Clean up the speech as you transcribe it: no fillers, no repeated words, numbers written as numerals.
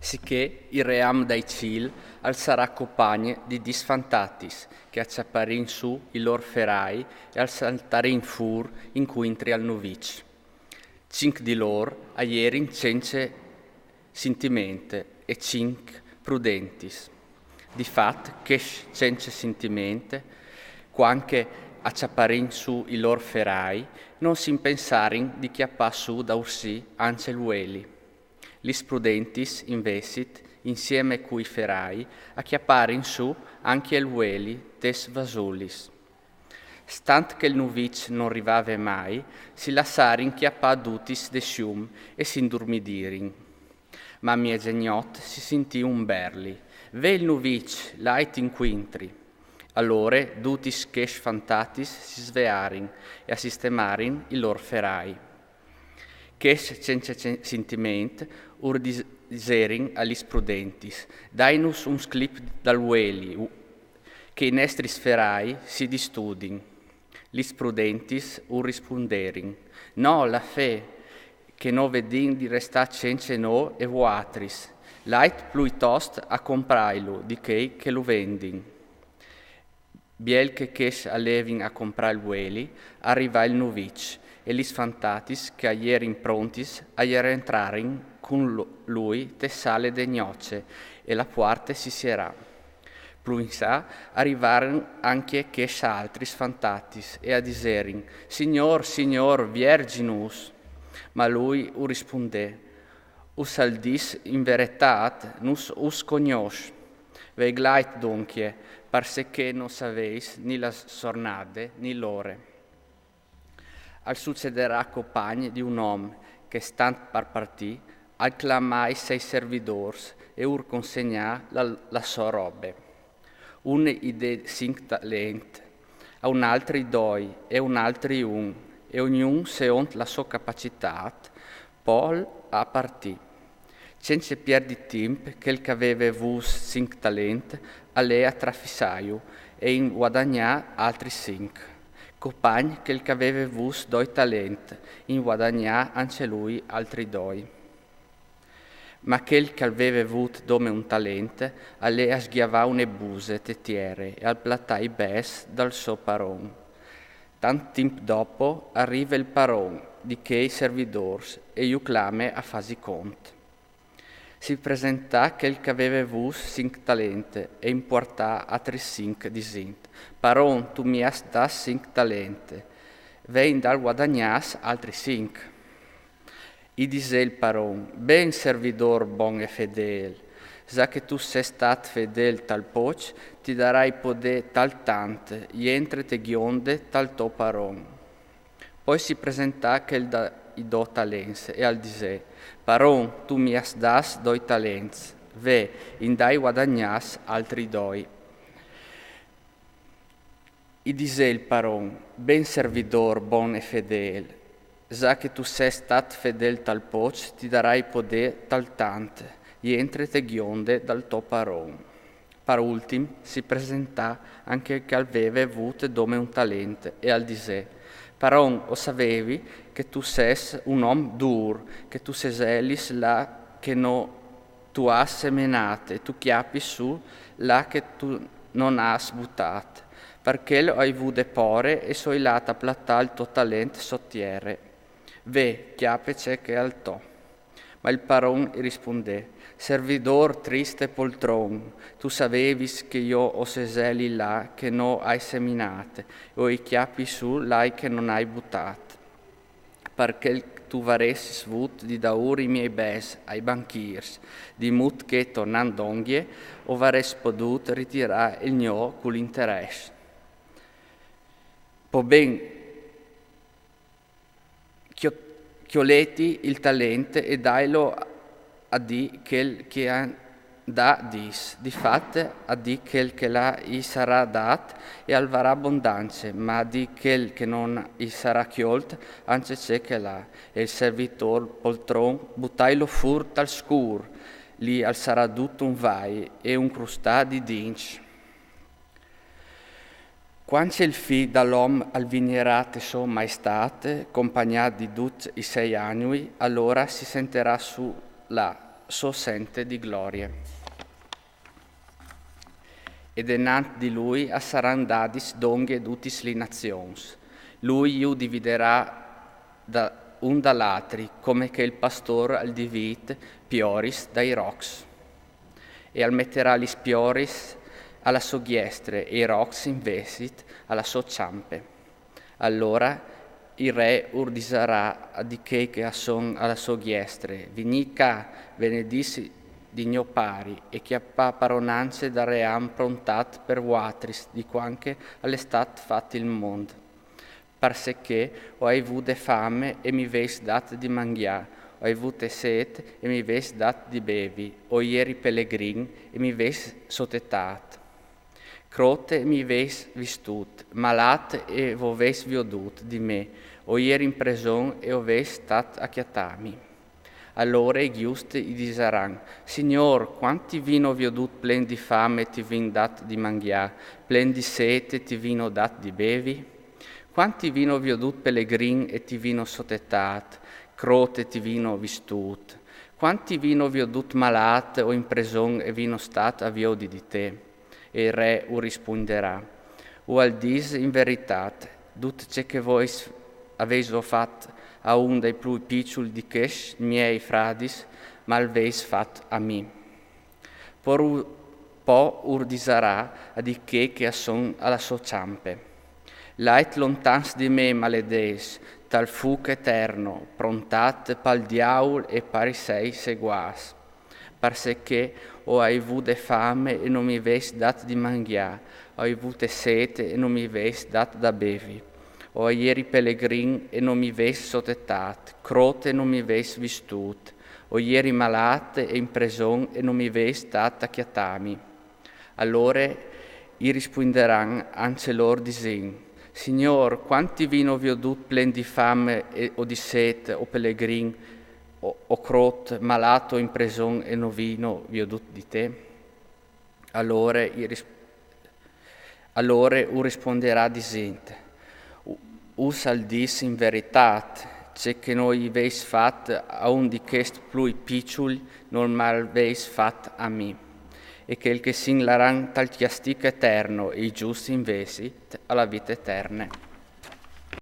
sicché il ream dai cil alzarà compagne di disfantatis, che acciapparin su i lor ferai e al saltarin fur inquintri al novic. Cinc di lor aierin cence sintimente e cinc prudentis. Di fat che cence sintimente, quanche acciapparin su i lor ferai, non si pensarin di chiappà su da ursi ance l'ueli. Lis prudentis invesit, insieme cui ferai, acchiapparin su anche il ueli tes vasulis. Stant che il nuvic non rivave mai, si lassarin chiappà dutis de scium e s'indurmidirin. Ma mie geniot si sentì un berli. Ve il nuvic, lait inquintri. Allora dutis chesh fantatis si svearin e a sistemarin i lor ferai. Chesh cence sentiment ur diserin alis prudentis, dainus un sclip dal ueli, che in estris ferai si distudin. Lis prudentis ur risponderin, no, la fe, che no vedin di resta cence no e voatris, lait pluitost a comprailu, di che lo vendin. Biel che chesh allevin a comprar il ueli, arriva il nuvic, e lis fantatis che aierin prontis aier entrarin con lui te sale de gnocce, e la puarte si sierà. Plu in sa arrivarono anche chesh altris fantatis, e a diserin, Signor, Signor, Virginus. Ma lui rispondè, us aldis in veritat nus us cognos. Veglait dunque, parse che non saveis ni la sornade ni l'ore. Al succederà compagne di un uomo che stant par partì, al clamai sei servidors e ur consegna la sua robe. Un ide cinc talent, a un altri doi e un altri un, e ognun seont la sua capacità, poi a partì. Senza perdi tempo, quel che aveva avuto cinc talent, allea trafisaiu e in guadagnà altri cinc. Compagni che aveva avuto doi talent, in guadagnà anche lui altri doi. Ma quel che aveva avuto dome un talent, allea sghiavà une buse tettiere e al plattai bes dal suo paron. Tant tempo dopo arriva il paron di che i servidors e io clame a fasi cont. Si presentà quel che aveva avuto cinc talente e importà altri cinc disint. Paron, tu mi has das cinc talente, vein dal guadagnas altri cinc. I dise il paron, ben servidor bon e fedel, sa che tu sei stat fedel tal poc, ti darai podè tal tant, ientre te ghionde tal to paron. Poi si presentà quel da i do talents e al dise, paron, tu mi has das doi talents, ve, in dai guadagnas altri doi. I dise il paron, ben servidor bon e fedel, sa che tu sei stat fedel tal poc, ti darai podè tal tant, ientre te ghionde dal to paron. Par ultim si presentà anche che aveva avuto dome un talent e al dise, paron, o sapevi che tu ses un om dur, che tu seselis là che no tu has semenate, tu chiappi su là che tu non has buttate, perché lo hai vu depore e soi lata plattà il tuo talent sottiere. Ve, chiappe c'è che al to. Ma il paron rispondè, servidor triste poltron, tu sapevis che io ho seseli là che no hai seminate, o i chiappi su là che non hai buttate, perché tu varessi svut di daur i miei bes ai banchiers, di mut che tornandonghie, o vares podut ritirare il gno con l'interesse. Po ben chioleti il talente e dailo a di quel che ha da dis. Di fatte a di quel che là i sarà dat e alvarà abbondanze, ma di quel che non i sarà chiolt, anche c'è che là. E il servitor poltron buttailo fur tal scur, lì al sarà tutto un vai e un crustà di dinci. Quando il fi dall'om al vignerate so maestate, compagnato di tut i 6 anni, allora si sentirà su là, so sente di gloria. Ed enant di lui saran dadis donghe dutis li nazions. Lui iu dividerà un dall'altri, come che il pastore al divide pioris dai rocs. E al metterà li spioris alla sua ghiestre e i rocs investit alla sua ciampe. Allora il re urdisarà di che son alla sua ghiestre, vinica venedissi di gno pari e che appa paronanze da ream prontat per vuatris di quanche all'estat fatti il mondo. Parse che ho avuto fame e mi ves dat di mangià, ho avuto sete e mi ves dat di bevi, o ieri pellegrin e mi ves sotetat. Crote mi ves vistut, malat e vo ves viodut di me, o ieri in preson e o ves stat acchiatami. Allora i giusti gli disaran, Signor, quanti vino viodut plen di fame ti vin dat di mangià, plen di sete ti vino dat di bevi? Quanti vino viodut pellegrin e ti vino sotetat, crote ti vino vistut? Quanti vino viodut malat o in preson e vino stat a viodi di te? E il re risponderà, o al dis in veritat, dut ce che voi aveis fat a un dei più piccoli di chesh, miei fradis, mal veis fat a mi. Po urdisarà a di che son alla sua ciampe. Lait lontans di me maledes, tal fuc eterno, prontat pal diaul e parisei seguas. Parse che ho avuto fame e non mi ves dat di mangià, ho avuto sete e non mi ves dat da bevi. O ieri pellegrin e non mi ves sotetat, crote e non mi ves vistut, o ieri malate e in preson e non mi ves dat acchiatami. Allora i risponderan ance lor disin, Signor, quanti vino vi ho dut plen di fame o di sete o pellegrin o crot, malato in preson e no vino vi ho dut di te? Allora risponderà disente, us al dis in veritat, ce che noi veis fat a un di chest plui picciul, non mal veis fat a mi, e che il che sin laran tal chiastic eterno, e i giusti invesi alla vita eterna.